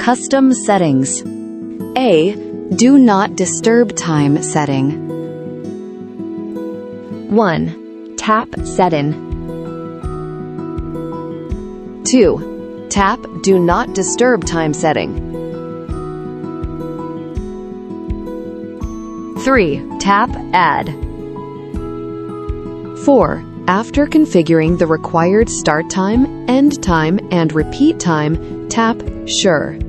Custom settings. A. Do not disturb time setting. 1. Tap Setting. 2. Tap Do not disturb time setting. 3. Tap Add. 4. After configuring the required start time, end time, and repeat time, tap Sure.